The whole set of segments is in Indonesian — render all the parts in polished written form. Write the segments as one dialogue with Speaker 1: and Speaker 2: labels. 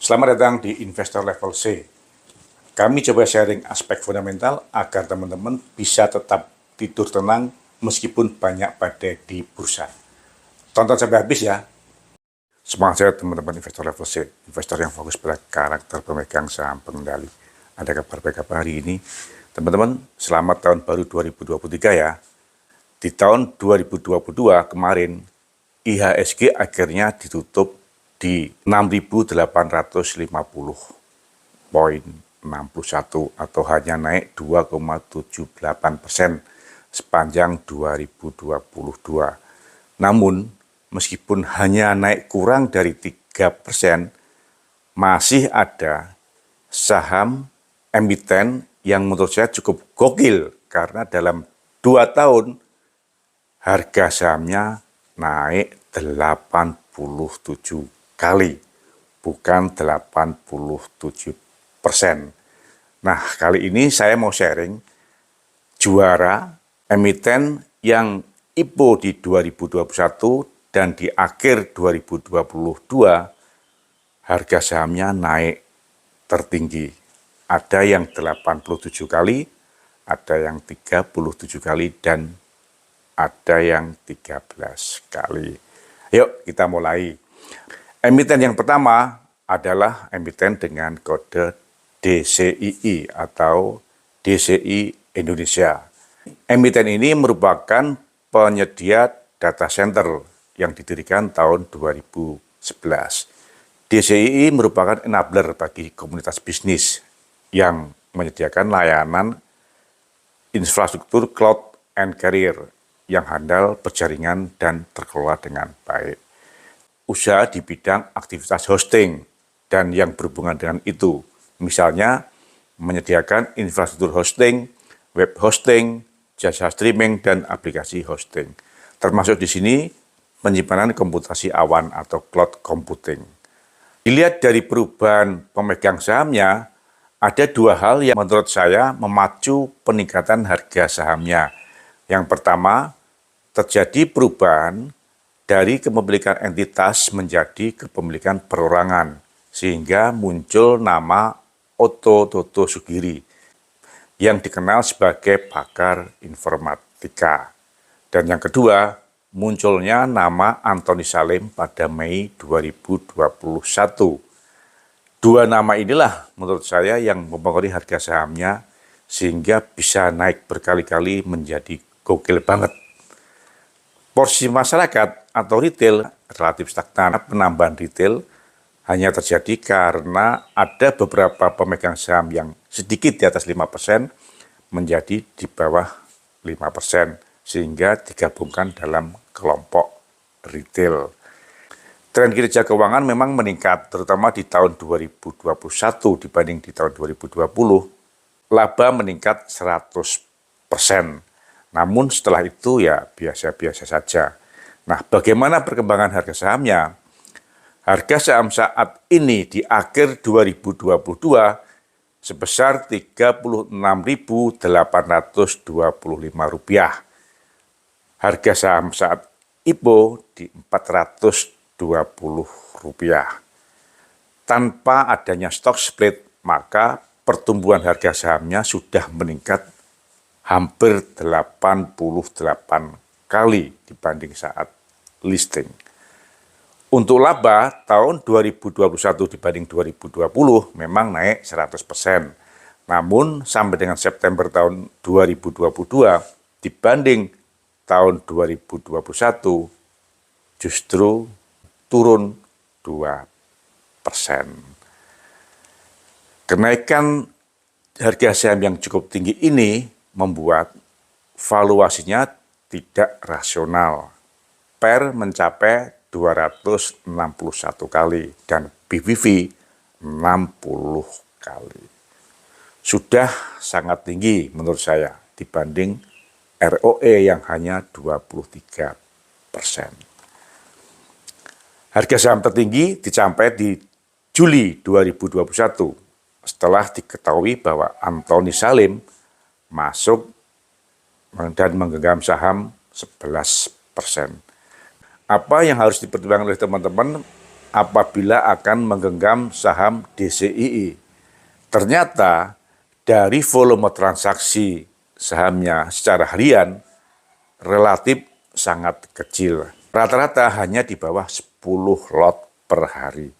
Speaker 1: Selamat datang di Investor Level C. Kami coba sharing aspek fundamental agar teman-teman bisa tetap tidur tenang meskipun banyak badai di bursa. Tonton sampai habis ya. Semangat saya teman-teman Investor Level C, investor yang fokus pada karakter pemegang saham pengendali. Ada kabar baik apa hari ini? Teman-teman, selamat tahun baru 2023 ya. Di tahun 2022 kemarin, IHSG akhirnya ditutup di 6.850,61 atau hanya naik 2,78% sepanjang 2022. Namun, meskipun hanya naik kurang dari 3%, masih ada saham emiten yang menurut saya cukup gokil karena dalam 2 tahun harga sahamnya naik 87 kali, bukan 87%. Nah, kali ini saya mau sharing juara emiten yang IPO di 2021 dan di akhir 2022 harga sahamnya naik tertinggi. Ada yang 87 kali, ada yang 37 kali, dan ada yang 13 kali. Yuk kita mulai. Emiten yang pertama adalah emiten dengan kode DCII atau DCI Indonesia. Emiten ini merupakan penyedia data center yang didirikan tahun 2011. DCII merupakan enabler bagi komunitas bisnis yang menyediakan layanan infrastruktur cloud and carrier yang handal, berjaringan, dan terkelola dengan baik. Usaha di bidang aktivitas hosting dan yang berhubungan dengan itu, misalnya menyediakan infrastruktur hosting, web hosting, jasa streaming, dan aplikasi hosting. Termasuk di sini penyimpanan komputasi awan atau cloud computing. Dilihat dari perubahan pemegang sahamnya, ada 2 hal yang menurut saya memacu peningkatan harga sahamnya. Yang pertama, terjadi perubahan dari kepemilikan entitas menjadi kepemilikan perorangan, sehingga muncul nama Otto Toto Sugiri yang dikenal sebagai pakar informatika. Dan yang kedua, munculnya nama Antoni Salim pada Mei 2021. 2 nama inilah menurut saya yang mempengaruhi harga sahamnya sehingga bisa naik berkali-kali menjadi gokil banget. Porsi masyarakat atau retail relatif stagnan. Penambahan retail hanya terjadi karena ada beberapa pemegang saham yang sedikit di atas 5% menjadi di bawah 5%, sehingga digabungkan dalam kelompok retail. Tren kinerja keuangan memang meningkat, terutama di tahun 2021 dibanding di tahun 2020. Laba meningkat 100%. Namun setelah itu ya biasa-biasa saja. Nah, bagaimana perkembangan harga sahamnya? Harga saham saat ini di akhir 2022 sebesar Rp36.825. Harga saham saat IPO di Rp420. Tanpa adanya stock split, maka pertumbuhan harga sahamnya sudah meningkat hampir 88 kali dibanding saat listing. Untuk laba tahun 2021 dibanding 2020 memang naik 100%. Namun sampai dengan September tahun 2022 dibanding tahun 2021 justru turun 2%. Kenaikan harga saham yang cukup tinggi ini membuat valuasinya tidak rasional. PER mencapai 261 kali dan PBV 60 kali. Sudah sangat tinggi menurut saya dibanding ROE yang hanya 23%. Harga saham tertinggi dicapai di Juli 2021 setelah diketahui bahwa Antoni Salim masuk dan menggenggam saham 11%. Apa yang harus dipertimbangkan oleh teman-teman apabila akan menggenggam saham DCII. Ternyata dari volume transaksi sahamnya secara harian relatif sangat kecil. Rata-rata hanya di bawah 10 lot per hari.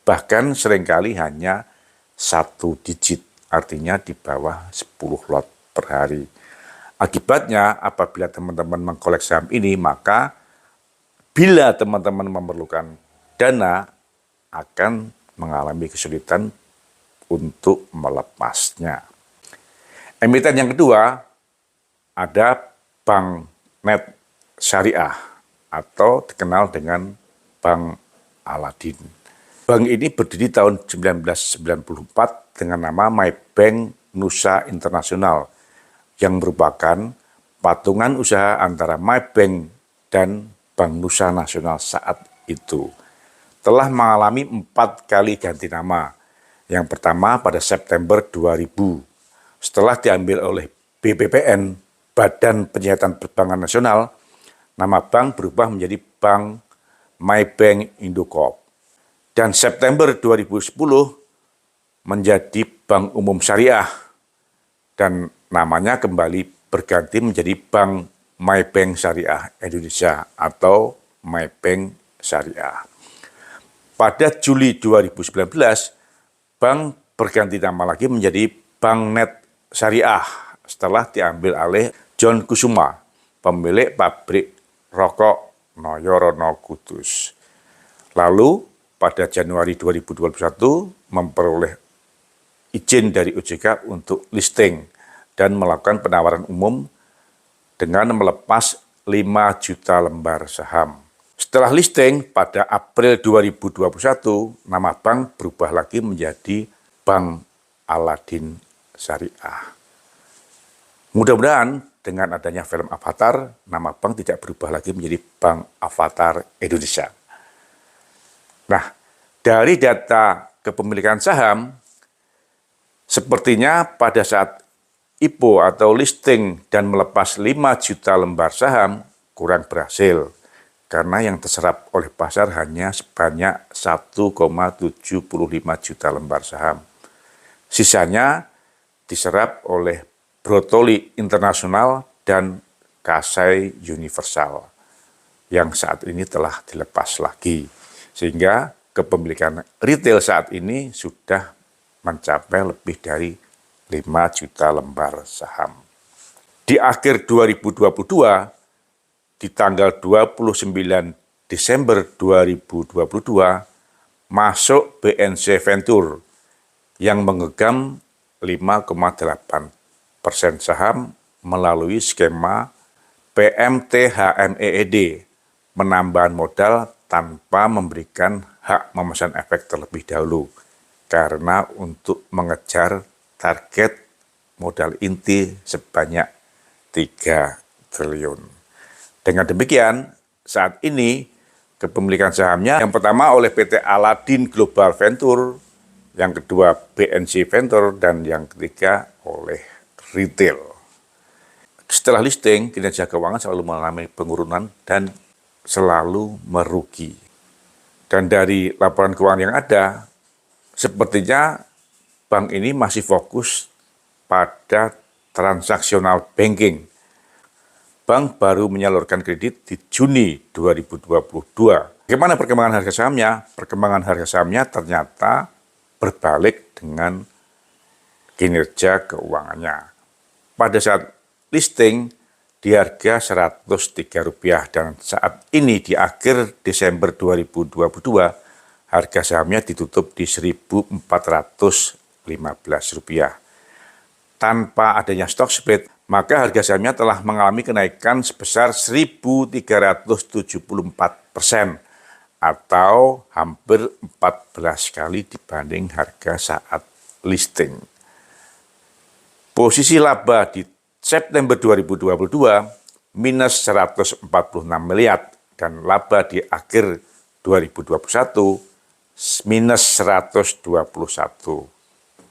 Speaker 1: Bahkan seringkali hanya 1 digit, artinya di bawah 10 lot per hari. Akibatnya apabila teman-teman mengkoleksi saham ini, maka bila teman-teman memerlukan dana akan mengalami kesulitan untuk melepasnya. Emiten yang kedua ada Bank Net Syariah atau dikenal dengan Bank Aladin. Bank ini berdiri tahun 1994 dengan nama MyBank Nusa Internasional yang merupakan patungan usaha antara MyBank dan Bank Nusa Nasional saat itu. Telah mengalami 4 kali ganti nama. Yang pertama pada September 2000, setelah diambil oleh BPPN, Badan Penyihatan Perbankan Nasional, nama bank berubah menjadi Bank MyBank Indocorp. Dan September 2010 menjadi Bank Umum Syariah dan namanya kembali berganti menjadi Bank MyBank Syariah Indonesia atau MyBank Syariah. Pada Juli 2019, bank berganti nama lagi menjadi Bank Net Syariah setelah diambil alih John Kusuma, pemilik pabrik rokok Noyorono Kudus. Lalu pada Januari 2021 memperoleh izin dari OJK untuk listing dan melakukan penawaran umum dengan melepas 5 juta lembar saham. Setelah listing pada April 2021, nama bank berubah lagi menjadi Bank Aladin Syariah. Mudah-mudahan dengan adanya film Avatar, nama bank tidak berubah lagi menjadi Bank Avatar Indonesia. Nah, dari data kepemilikan saham, sepertinya pada saat IPO atau listing dan melepas 5 juta lembar saham kurang berhasil karena yang terserap oleh pasar hanya sebanyak 1,75 juta lembar saham. Sisanya diserap oleh Brotoli Internasional dan Kasai Universal yang saat ini telah dilepas lagi. Sehingga kepemilikan retail saat ini sudah mencapai lebih dari 5 juta lembar saham. Di akhir 2022, di tanggal 29 Desember 2022, masuk BNC Venture yang memegang 5,8% saham melalui skema PMTHMEED, menambah modal tanpa memberikan hak memesan efek terlebih dahulu, karena untuk mengejar target modal inti sebanyak 3 triliun. Dengan demikian, saat ini kepemilikan sahamnya yang pertama oleh PT Aladin Global Venture, yang kedua BNC Venture, dan yang ketiga oleh retail. Setelah listing, kinerja keuangan selalu mengalami penurunan dan selalu merugi. Dan dari laporan keuangan yang ada, sepertinya bank ini masih fokus pada transaksional banking. Bank baru menyalurkan kredit di Juni 2022. Bagaimana perkembangan harga sahamnya? Perkembangan harga sahamnya ternyata berbalik dengan kinerja keuangannya. Pada saat listing di harga Rp103 dan saat ini di akhir Desember 2022 harga sahamnya ditutup di Rp1.415. Tanpa adanya stock split, maka harga sahamnya telah mengalami kenaikan sebesar 1.374% atau hampir 14 kali dibanding harga saat listing. Posisi laba di September 2022 minus 146 miliar dan laba di akhir 2021 minus 121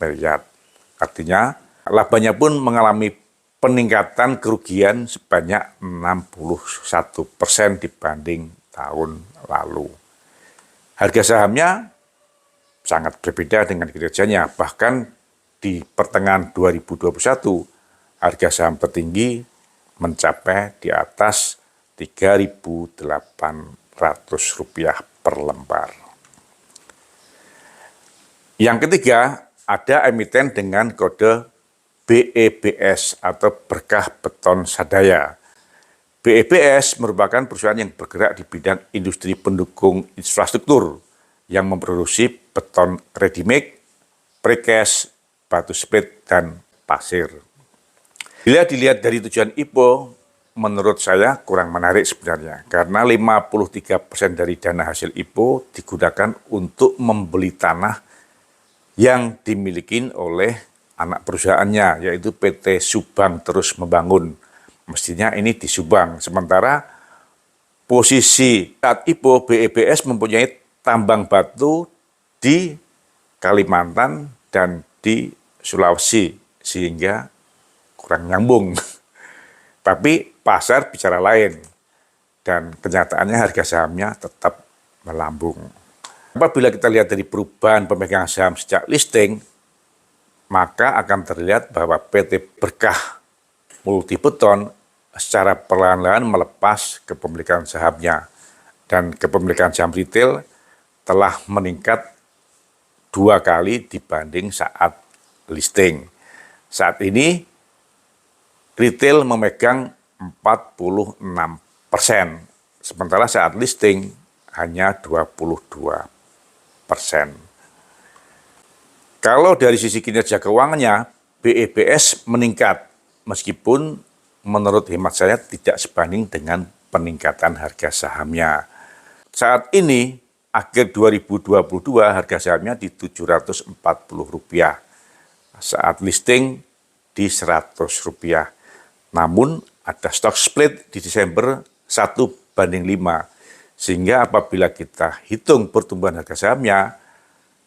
Speaker 1: miliar. Artinya labanya pun mengalami peningkatan kerugian sebanyak 61% dibanding tahun lalu. Harga sahamnya sangat berbeda dengan kinerjanya. Bahkan di pertengahan 2021, harga saham tertinggi mencapai di atas Rp3.800 per lembar. Yang ketiga, ada emiten dengan kode BEBS atau Berkah Beton Sadaya. BEBS merupakan perusahaan yang bergerak di bidang industri pendukung infrastruktur yang memproduksi beton ready-mix, precast, batu split, dan pasir. Bila dilihat dari tujuan IPO, menurut saya kurang menarik sebenarnya, karena 53% dari dana hasil IPO digunakan untuk membeli tanah yang dimiliki oleh anak perusahaannya, yaitu PT Subang Terus Membangun. Mestinya ini di Subang. Sementara posisi saat IPO, BEBS mempunyai tambang batu di Kalimantan dan di Sulawesi, sehingga kurang nyambung. Tapi pasar bicara lain, dan kenyataannya harga sahamnya tetap melambung. Apabila kita lihat dari perubahan pemegang saham sejak listing, maka akan terlihat bahwa PT Berkah Multibeton secara perlahan-lahan melepas kepemilikan sahamnya, dan kepemilikan saham retail telah meningkat 2 kali dibanding saat listing. Saat ini retail memegang 46%, sementara saat listing hanya 22%. Kalau dari sisi kinerja keuangannya, BEBS meningkat, meskipun menurut hemat saya tidak sebanding dengan peningkatan harga sahamnya. Saat ini, akhir 2022, harga sahamnya di Rp740, saat listing di Rp100. Namun, ada stock split di Desember 1:5, sehingga apabila kita hitung pertumbuhan harga sahamnya,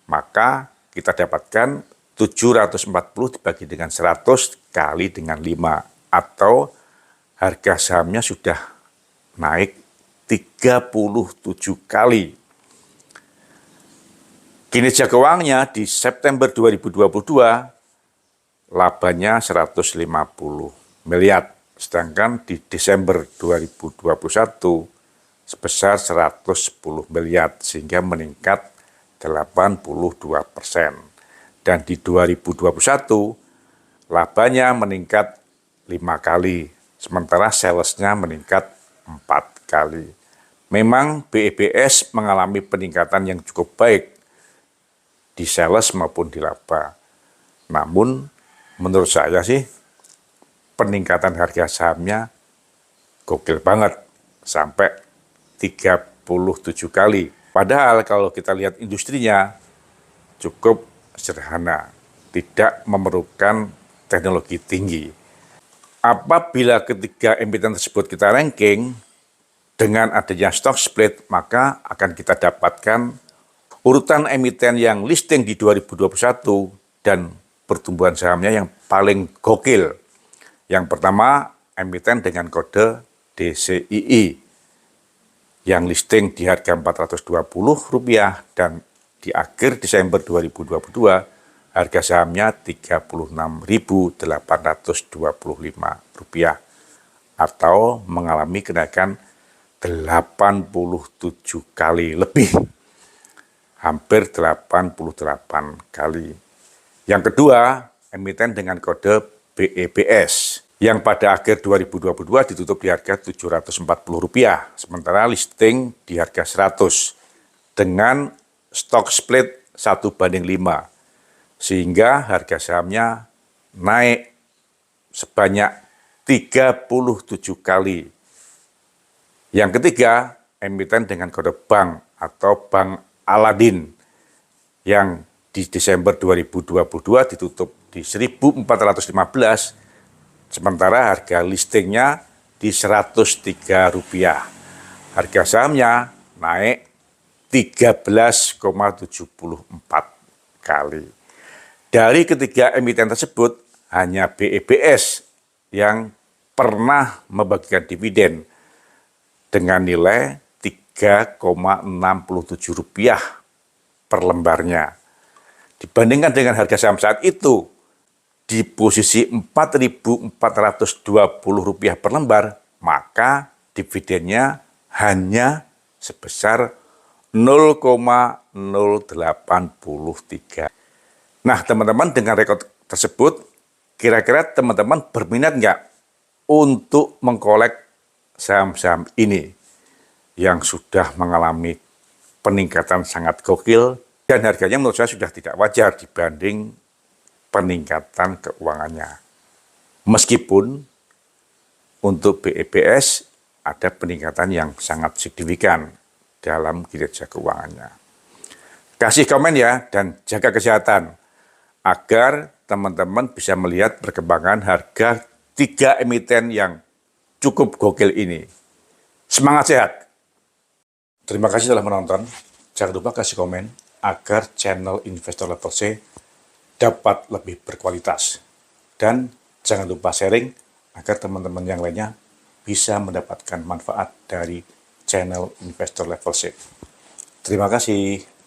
Speaker 1: maka kita dapatkan 740 dibagi dengan 100 kali dengan 5, atau harga sahamnya sudah naik 37 kali. Kinerja keuangannya di September 2022, labanya 150 miliar, sedangkan di Desember 2021 sebesar 110 miliar, sehingga meningkat 82%. Dan di 2021, labanya meningkat 5 kali, sementara salesnya meningkat 4 kali. Memang BEBS mengalami peningkatan yang cukup baik di sales maupun di laba. Namun, menurut saya sih, peningkatan harga sahamnya gokil banget, sampai 37 kali. Padahal kalau kita lihat industrinya cukup sederhana, tidak memerlukan teknologi tinggi. Apabila ketiga emiten tersebut kita ranking, dengan adanya stock split, maka akan kita dapatkan urutan emiten yang listing di 2021 dan pertumbuhan sahamnya yang paling gokil. Yang pertama, emiten dengan kode DCII, yang listing di harga Rp420 dan di akhir Desember 2022 harga sahamnya Rp36.825 atau mengalami kenaikan 87 kali lebih, hampir 88 kali. Yang kedua, emiten dengan kode BEBS yang pada akhir 2022 ditutup di harga Rp740, sementara listing di harga 100 dengan stock split 1:5, sehingga harga sahamnya naik sebanyak 37 kali. Yang ketiga, emiten dengan kode bank atau Bank Aladin yang di Desember 2022 ditutup di Rp1.415, sementara harga listingnya di Rp103. Harga sahamnya naik 13,74 kali. Dari ketiga emiten tersebut, hanya BEBS yang pernah membagikan dividen dengan nilai Rp3,67 per lembarnya. Dibandingkan dengan harga saham saat itu di posisi Rp4.420 per lembar, maka dividennya hanya sebesar 0,083. Nah, teman-teman, dengan rekor tersebut, kira-kira teman-teman berminat nggak untuk mengkolek saham-saham ini yang sudah mengalami peningkatan sangat gokil dan harganya menurut saya sudah tidak wajar dibanding peningkatan keuangannya. Meskipun untuk BEPS ada peningkatan yang sangat signifikan dalam kinerja keuangannya. Kasih komen ya dan jaga kesehatan agar teman-teman bisa melihat perkembangan harga 3 emiten yang cukup gokil ini. Semangat sehat! Terima kasih telah menonton. Jangan lupa kasih komen agar channel Investor Level C dapat lebih berkualitas. Dan jangan lupa sharing agar teman-teman yang lainnya bisa mendapatkan manfaat dari channel Investor Level C. Terima kasih.